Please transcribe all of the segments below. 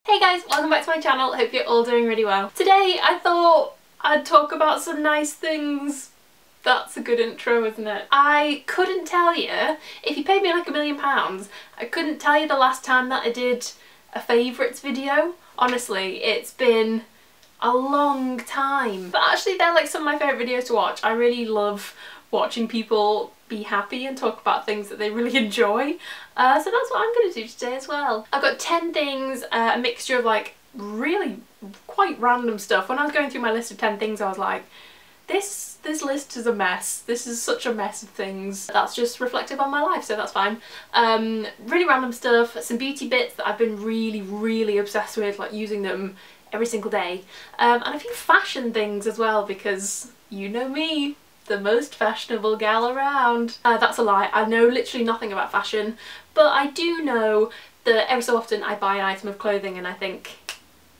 Hey guys, welcome back to my channel. Hope you're all doing really well. Today I thought I'd talk about some nice things. That's a good intro, isn't it? I couldn't tell you, if you paid me like £1 million, I couldn't tell you the last time that I did a favourites video. Honestly, it's been a long time. But actually they're like some of my favourite videos to watch. I really love watching people be happy and talk about things that they really enjoy. So that's what I'm going to do today as well. I've got 10 things, a mixture of like really quite random stuff. When I was going through my list of 10 things I was like, this list is a mess. This is such a mess of things. That's just reflective on my life, so that's fine. Really random stuff, some beauty bits that I've been really obsessed with, like using them every single day. And a few fashion things as well, because you know me, the most fashionable gal around. That's a lie, I know literally nothing about fashion, but I do know that every so often I buy an item of clothing and I think,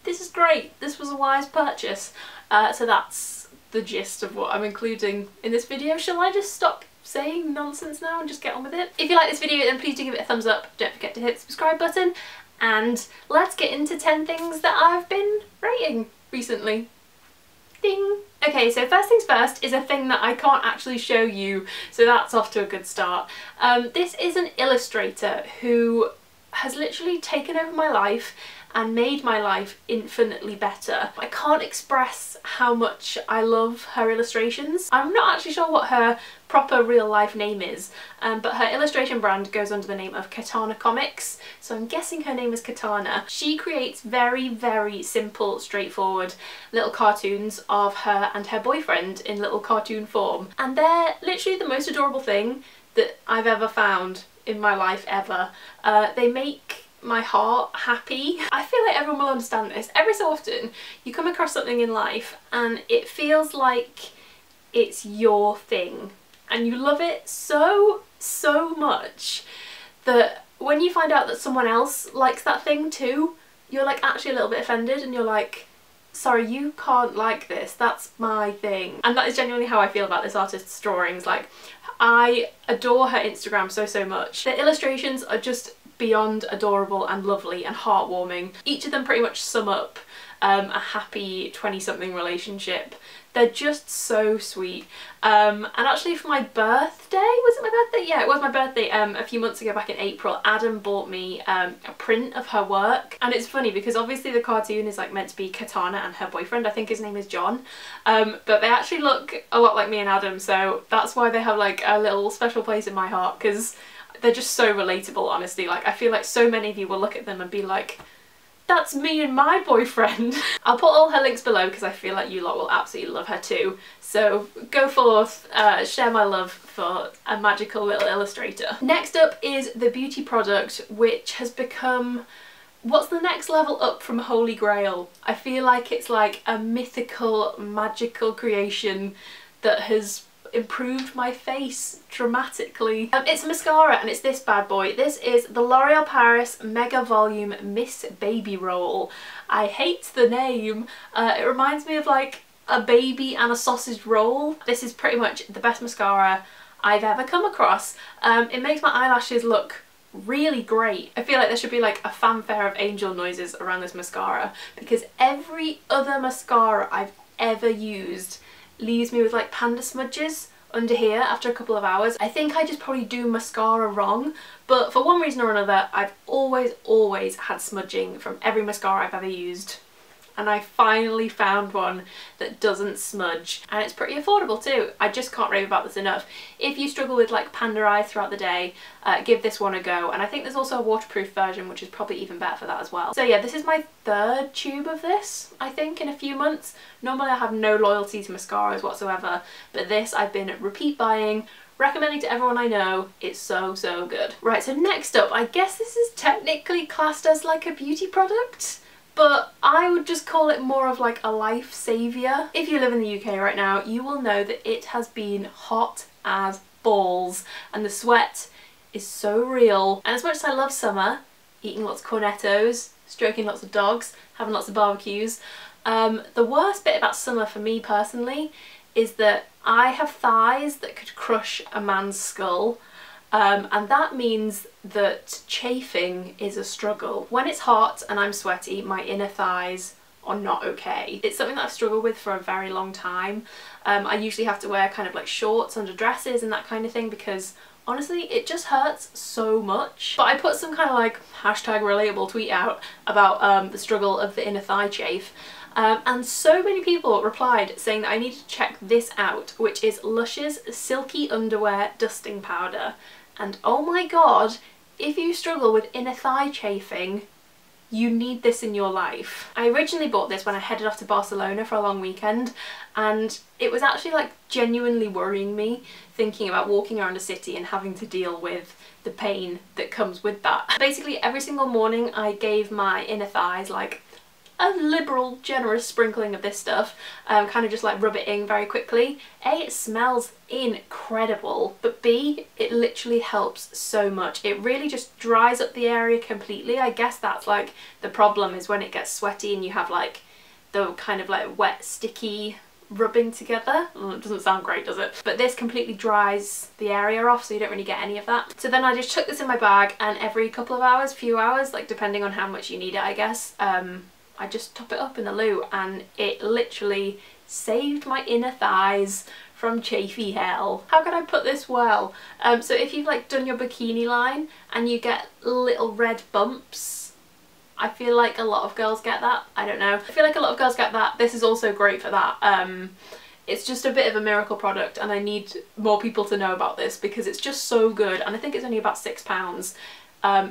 this is great, this was a wise purchase. So that's the gist of what I'm including in this video. Shall I just stop saying nonsense now and just get on with it? If you like this video then please do give it a thumbs up, don't forget to hit the subscribe button, and let's get into 10 things that I've been rating recently. Ding! Okay, so first things first is a thing that I can't actually show you, so that's off to a good start. This is an illustrator who has literally taken over my life and made my life infinitely better. I can't express how much I love her illustrations. I'm not actually sure what her proper real life name is, but her illustration brand goes under the name of Katana Comics, so I'm guessing her name is Katana. She creates very simple, straightforward little cartoons of her and her boyfriend in little cartoon form, and they're literally the most adorable thing that I've ever found in my life ever. They make my heart happy. I feel like everyone will understand this. Every so often you come across something in life and it feels like it's your thing and you love it so much that when you find out that someone else likes that thing too, you're like actually a little bit offended and you're like, sorry, you can't like this, that's my thing. And that is genuinely how I feel about this artist's drawings. Like, I adore her Instagram so much. The illustrations are just beyond adorable and lovely and heartwarming. Each of them pretty much sum up a happy 20-something relationship. They're just so sweet. And actually for my birthday, was it my birthday? Yeah, it was my birthday a few months ago, back in April. Adam bought me a print of her work, and it's funny because obviously the cartoon is like meant to be Katana and her boyfriend, I think his name is John, but they actually look a lot like me and Adam, so that's why they have like a little special place in my heart, because they're just so relatable, honestly. Like, I feel like so many of you will look at them and be like, that's me and my boyfriend. I'll put all her links below because I feel like you lot will absolutely love her too. So go forth, share my love for a magical little illustrator. Next up is the beauty product, which has become what's the next level up from Holy Grail. I feel like it's like a mythical, magical creation that has improved my face dramatically. It's a mascara and it's this bad boy. This is the L'Oreal Paris Mega Volume Miss Baby Roll. I hate the name. It reminds me of like a baby and a sausage roll. This is pretty much the best mascara I've ever come across. It makes my eyelashes look really great. I feel like there should be like a fanfare of angel noises around this mascara, because every other mascara I've ever used leaves me with like panda smudges under here after a couple of hours. I think I just probably do mascara wrong, but for one reason or another I've always had smudging from every mascara I've ever used. And I finally found one that doesn't smudge, and it's pretty affordable too. I just can't rave about this enough. If you struggle with like panda eyes throughout the day, give this one a go. And I think there's also a waterproof version, which is probably even better for that as well. So yeah, this is my third tube of this, I think, in a few months. Normally I have no loyalty to mascaras whatsoever, but this I've been repeat buying, recommending to everyone I know. It's so good. Right, so next up, I guess this is technically classed as like a beauty product, but I would just call it more of like a life saviour. If you live in the UK right now, you will know that it has been hot as balls and the sweat is so real. And as much as I love summer, eating lots of cornettos, stroking lots of dogs, having lots of barbecues, the worst bit about summer for me personally is that I have thighs that could crush a man's skull. and that means that chafing is a struggle. When it's hot and I'm sweaty, my inner thighs are not okay. It's something that I've struggled with for a very long time. I usually have to wear kind of like shorts under dresses and that kind of thing because honestly it just hurts so much. But I put some kind of like hashtag relatable tweet out about the struggle of the inner thigh chafe. And so many people replied saying that I need to check this out, which is Lush's Silky Underwear Dusting Powder. And oh my god, if you struggle with inner thigh chafing, you need this in your life. I originally bought this when I headed off to Barcelona for a long weekend, and it was actually like genuinely worrying me thinking about walking around a city and having to deal with the pain that comes with that. Basically every single morning I gave my inner thighs like a liberal, generous sprinkling of this stuff, kind of just like rub it in very quickly. A, it smells incredible, but B, it literally helps so much. It really just dries up the area completely. I guess that's like the problem, is when it gets sweaty and you have like the kind of like wet, sticky rubbing together. It doesn't sound great, does it? But this completely dries the area off, so you don't really get any of that. So then I just chuck this in my bag, and every couple of hours, few hours, like depending on how much you need it, I guess, I just top it up in the loo, and it literally saved my inner thighs from chafy hell. How can I put this well? So if you've like done your bikini line and you get little red bumps, I feel like a lot of girls get that. I don't know. I feel like a lot of girls get that. This is also great for that. It's just a bit of a miracle product, and I need more people to know about this because it's just so good, and I think it's only about £6.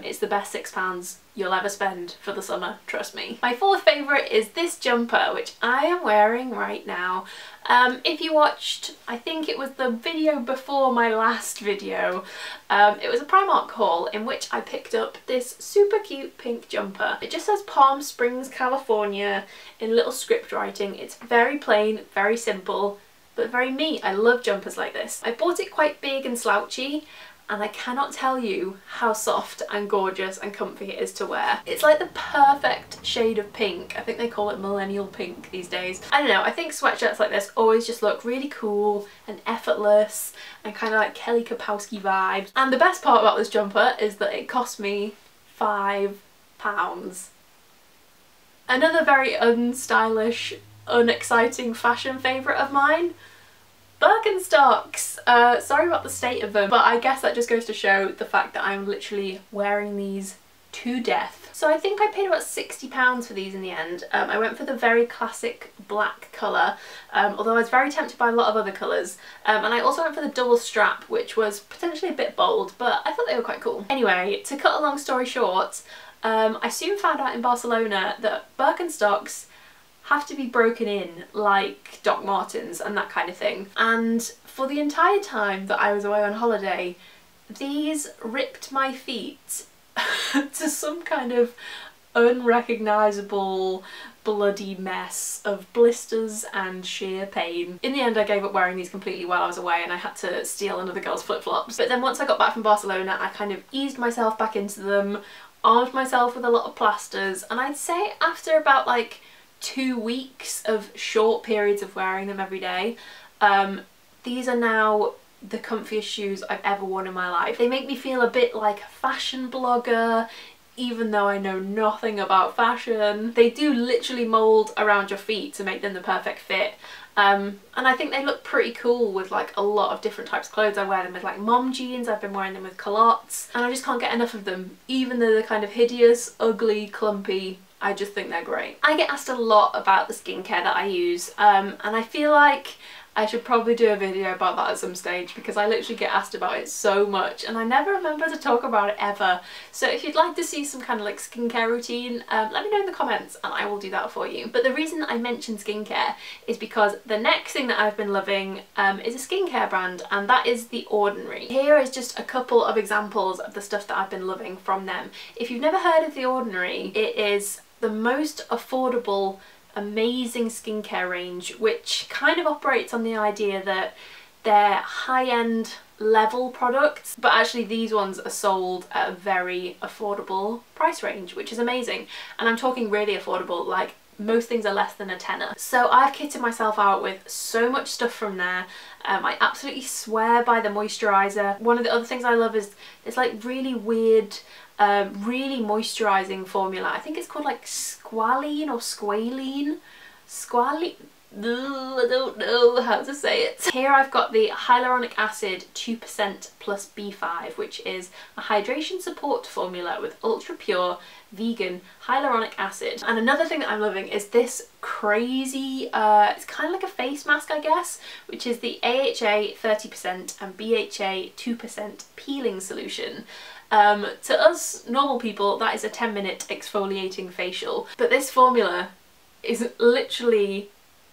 It's the best £6 you'll ever spend for the summer, trust me. My fourth favourite is this jumper, which I am wearing right now. If you watched, I think it was the video before my last video, it was a Primark haul in which I picked up this super cute pink jumper. It just says Palm Springs, California in little script writing. It's very plain, very simple, but very me. I love jumpers like this. I bought it quite big and slouchy, and I cannot tell you how soft and gorgeous and comfy it is to wear. It's like the perfect shade of pink. I think they call it millennial pink these days. I don't know, I think sweatshirts like this always just look really cool and effortless and kind of like Kelly Kapowski vibes. And the best part about this jumper is that it cost me £5. Another very unstylish, unexciting fashion favourite of mine, Birkenstocks. Sorry about the state of them, but I guess that just goes to show the fact that I'm literally wearing these to death. So I think I paid about £60 for these in the end. I went for the very classic black colour, although I was very tempted by a lot of other colours. And I also went for the double strap, which was potentially a bit bold, but I thought they were quite cool. Anyway, to cut a long story short, I soon found out in Barcelona that Birkenstocks have to be broken in like Doc Martens and that kind of thing. And for the entire time that I was away on holiday, these ripped my feet to some kind of unrecognisable bloody mess of blisters and sheer pain. In the end I gave up wearing these completely while I was away, and I had to steal another girl's flip-flops. But then once I got back from Barcelona, I kind of eased myself back into them, armed myself with a lot of plasters, and I'd say after about like 2 weeks of short periods of wearing them every day, these are now the comfiest shoes I've ever worn in my life. They make me feel a bit like a fashion blogger, even though I know nothing about fashion. They do literally mould around your feet to make them the perfect fit. And I think they look pretty cool with like a lot of different types of clothes. I wear them with like mom jeans, I've been wearing them with culottes, and I just can't get enough of them. Even though they're kind of hideous, ugly, clumpy, I just think they're great. I get asked a lot about the skincare that I use, and I feel like I should probably do a video about that at some stage because I literally get asked about it so much and I never remember to talk about it ever. So if you'd like to see some kind of like skincare routine, let me know in the comments and I will do that for you. But the reason that I mentioned skincare is because the next thing that I've been loving is a skincare brand, and that is The Ordinary. Here is just a couple of examples of the stuff that I've been loving from them. If you've never heard of The Ordinary, it is the most affordable, amazing skincare range, which kind of operates on the idea that they're high-end level products, but actually these ones are sold at a very affordable price range, which is amazing. And I'm talking really affordable, like most things are less than a tenner. So I've kitted myself out with so much stuff from there. I absolutely swear by the moisturiser. One of the other things I love is this like really weird, really moisturising formula. I think it's called like squalene or squalene. Squalene? I don't know how to say it. Here I've got the hyaluronic acid 2% plus B5, which is a hydration support formula with ultra pure vegan hyaluronic acid. And another thing that I'm loving is this crazy, it's kind of like a face mask I guess, which is the AHA 30% and BHA 2% peeling solution. To us normal people that is a 10-minute exfoliating facial, but this formula is literally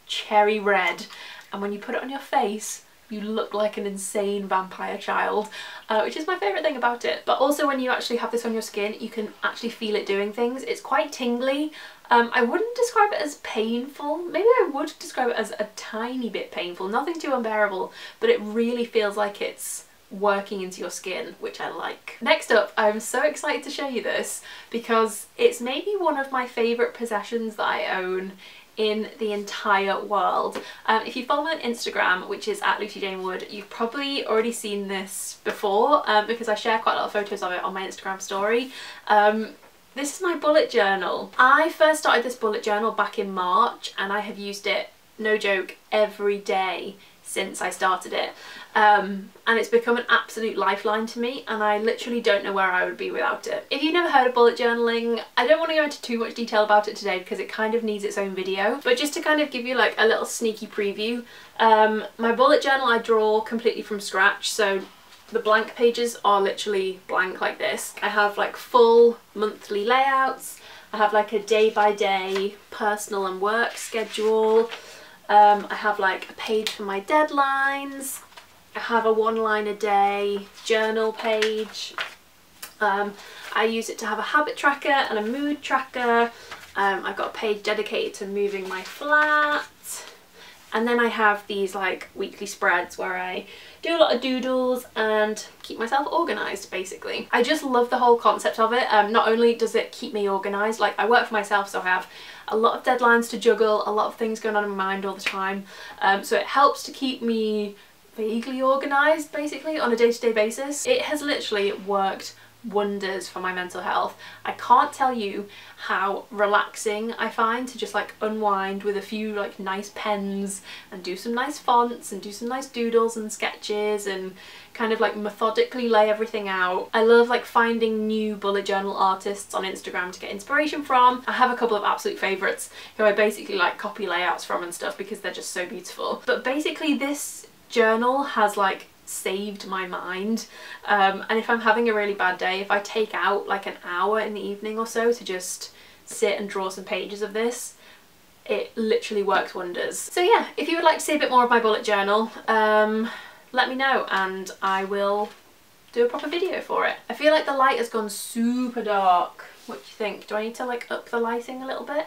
cherry red, and when you put it on your face you look like an insane vampire child, which is my favourite thing about it. But also when you actually have this on your skin you can actually feel it doing things. It's quite tingly. I wouldn't describe it as painful, maybe I would describe it as a tiny bit painful, nothing too unbearable, but it really feels like it's working into your skin, which I like. Next up, I'm so excited to show you this because it's maybe one of my favourite possessions that I own in the entire world. If you follow me on Instagram, which is at Lucy Jane Wood, you've probably already seen this before because I share quite a lot of photos of it on my Instagram story. This is my bullet journal. I first started this bullet journal back in March and I have used it, no joke, every day since I started it. And it's become an absolute lifeline to me and I literally don't know where I would be without it. If you've never heard of bullet journaling, I don't want to go into too much detail about it today because it kind of needs its own video, but just to kind of give you like a little sneaky preview, my bullet journal I draw completely from scratch, so the blank pages are literally blank like this. I have like full monthly layouts, I have like a day-by-day personal and work schedule, I have like a page for my deadlines, I have a one-line a day journal page. I use it to have a habit tracker and a mood tracker. I've got a page dedicated to moving my flat. And then I have these like weekly spreads where I do a lot of doodles and keep myself organised basically. I just love the whole concept of it. Not only does it keep me organised, like I work for myself so I have a lot of deadlines to juggle, a lot of things going on in my mind all the time. So it helps to keep me vaguely organised basically on a day-to-day basis. It has literally worked wonders for my mental health. I can't tell you how relaxing I find to just like unwind with a few like nice pens and do some nice fonts and do some nice doodles and sketches and kind of like methodically lay everything out. I love like finding new bullet journal artists on Instagram to get inspiration from. I have a couple of absolute favourites who I basically like copy layouts from and stuff because they're just so beautiful. But basically this journal has like saved my mind, and if I'm having a really bad day, if I take out like an hour in the evening or so to just sit and draw some pages of this, it literally works wonders. So yeah, if you would like to see a bit more of my bullet journal, let me know and I will do a proper video for it. I feel like the light has gone super dark. What do you think? Do I need to like up the lighting a little bit?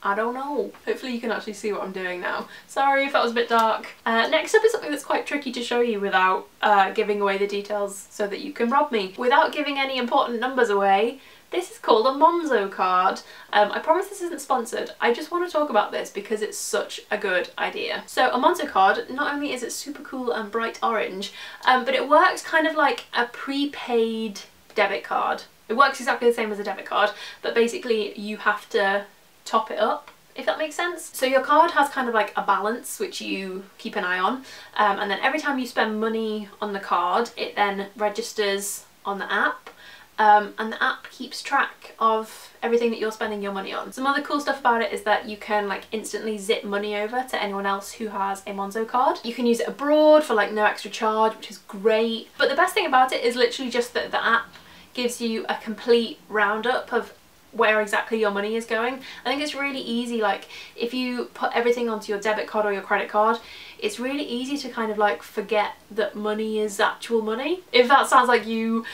I don't know. Hopefully you can actually see what I'm doing now. Sorry if that was a bit dark. Next up is something that's quite tricky to show you without giving away the details so that you can rob me. Without giving any important numbers away, this is called a Monzo card. I promise this isn't sponsored. I just want to talk about this because it's such a good idea. So a Monzo card, not only is it super cool and bright orange, but it works kind of like a prepaid debit card. It works exactly the same as a debit card, but basically you have to top it up, if that makes sense. So your card has kind of like a balance which you keep an eye on, and then every time you spend money on the card it then registers on the app, and the app keeps track of everything that you're spending your money on. Some other cool stuff about it is that you can like instantly zip money over to anyone else who has a Monzo card. You can use it abroad for like no extra charge, which is great. But the best thing about it is literally just that the app gives you a complete roundup of where exactly your money is going. I think it's really easy, like if you put everything onto your debit card or your credit card, it's really easy to kind of like forget that money is actual money. If that sounds like you,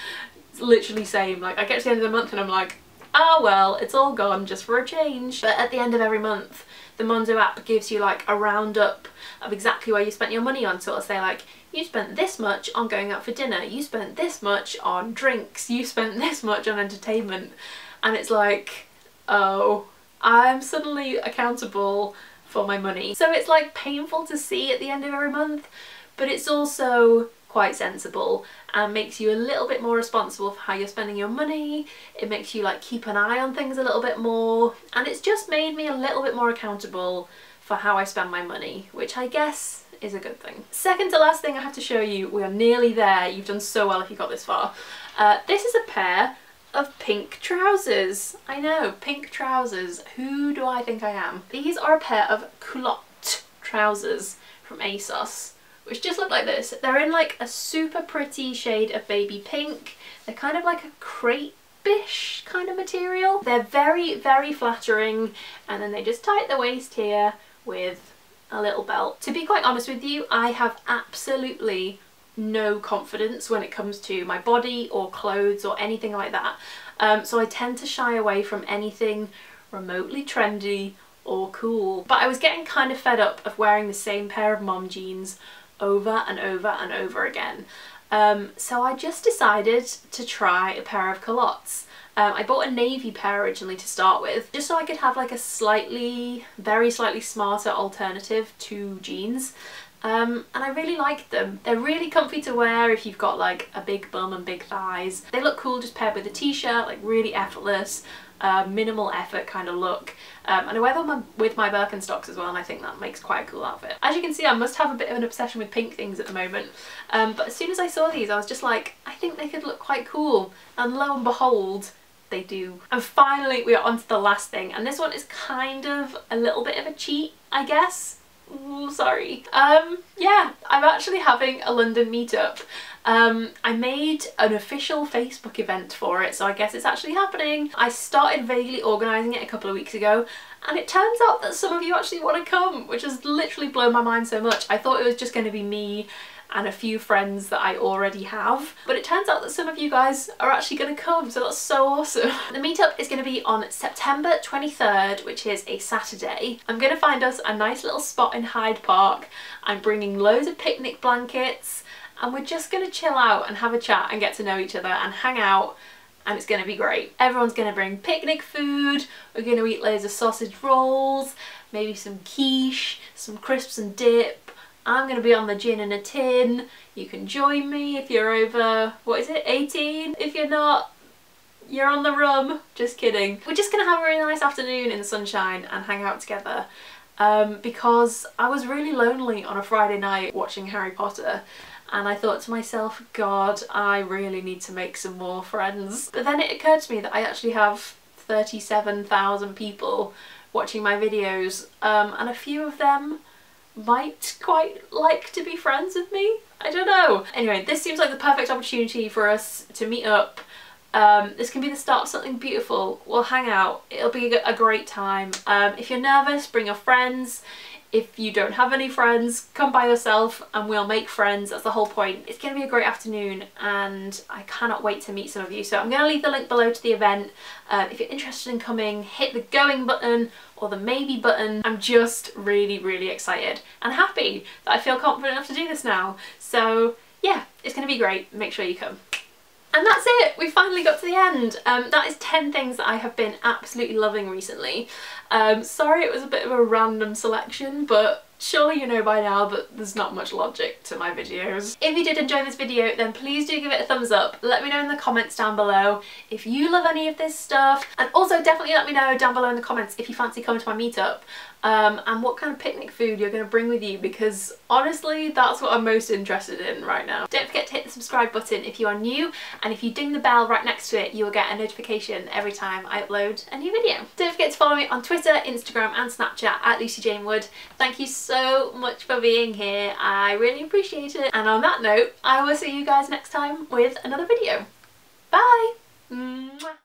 it's literally same. Like I get to the end of the month and I'm like, ah well, it's all gone just for a change. But at the end of every month, the Monzo app gives you like a roundup of exactly where you spent your money on. So it'll say like, you spent this much on going out for dinner, you spent this much on drinks, you spent this much on entertainment. And it's like, oh, I'm suddenly accountable for my money. So it's like painful to see at the end of every month, but it's also quite sensible and makes you a little bit more responsible for how you're spending your money. It makes you like keep an eye on things a little bit more, and it's just made me a little bit more accountable for how I spend my money, which I guess is a good thing. Second to last thing I have to show you, we are nearly there. You've done so well if you got this far. This is a pair of pink trousers. I know, pink trousers. Who do I think I am? These are a pair of culotte trousers from ASOS, which just look like this. They're in like a super pretty shade of baby pink. They're kind of like a crepe-ish kind of material. They're very, very flattering, and then they just tie at the waist here with a little belt. To be quite honest with you, I have absolutely no confidence when it comes to my body or clothes or anything like that. So I tend to shy away from anything remotely trendy or cool. But I was getting kind of fed up of wearing the same pair of mom jeans over and over and over again. So I just decided to try a pair of culottes. I bought a navy pair originally to start with, just so I could have like a very slightly smarter alternative to jeans. And I really liked them. They're really comfy to wear if you've got like a big bum and big thighs. They look cool just paired with a t-shirt, like really effortless, minimal effort kind of look. And I wear them with my Birkenstocks as well, and I think that makes quite a cool outfit. As you can see, I must have a bit of an obsession with pink things at the moment. But as soon as I saw these, I was just like, I think they could look quite cool. And lo and behold, they do. And finally we are on to the last thing, and this one is kind of a little bit of a cheat, I guess. Ooh, sorry. Yeah, I'm actually having a London meetup. I made an official Facebook event for it, so I guess it's actually happening. I started vaguely organising it a couple of weeks ago, and it turns out that some of you actually want to come, which has literally blown my mind so much. I thought it was just going to be me and a few friends that I already have, but it turns out that some of you guys are actually going to come, so that's so awesome. The meetup is going to be on September 23rd, which is a Saturday. I'm going to find us a nice little spot in Hyde Park. I'm bringing loads of picnic blankets, and we're just going to chill out and have a chat and get to know each other and hang out, and it's going to be great. Everyone's going to bring picnic food, we're going to eat loads of sausage rolls, maybe some quiche, some crisps and dip. I'm going to be on the gin in a tin. You can join me if you're over, what is it, 18? If you're not, you're on the rum. Just kidding. We're just going to have a really nice afternoon in the sunshine and hang out together. Because I was really lonely on a Friday night watching Harry Potter, and I thought to myself, God, I really need to make some more friends. But then it occurred to me that I actually have 37,000 people watching my videos, and a few of them might quite like to be friends with me. I don't know. Anyway, this seems like the perfect opportunity for us to meet up. This can be the start of something beautiful. We'll hang out. It'll be a great time. If you're nervous, bring your friends. If you don't have any friends, come by yourself and we'll make friends. That's the whole point. It's going to be a great afternoon, and I cannot wait to meet some of you. So I'm going to leave the link below to the event. If you're interested in coming, hit the going button or the maybe button. I'm just really, really excited and happy that I feel confident enough to do this now. So yeah, it's going to be great. Make sure you come. And that's it, we finally got to the end. That is 10 things that I have been absolutely loving recently. Sorry it was a bit of a random selection, but surely you know by now that there's not much logic to my videos. If you did enjoy this video, then please do give it a thumbs up. Let me know in the comments down below if you love any of this stuff, and also definitely let me know down below in the comments if you fancy coming to my meetup. And what kind of picnic food you're going to bring with you, because honestly that's what I'm most interested in right now. Don't forget to hit the subscribe button if you are new, and if you ding the bell right next to it you will get a notification every time I upload a new video. Don't forget to follow me on Twitter, Instagram and Snapchat at Lucy Jane Wood. Thank you so much for being here, I really appreciate it, and on that note I will see you guys next time with another video. Bye! Mwah.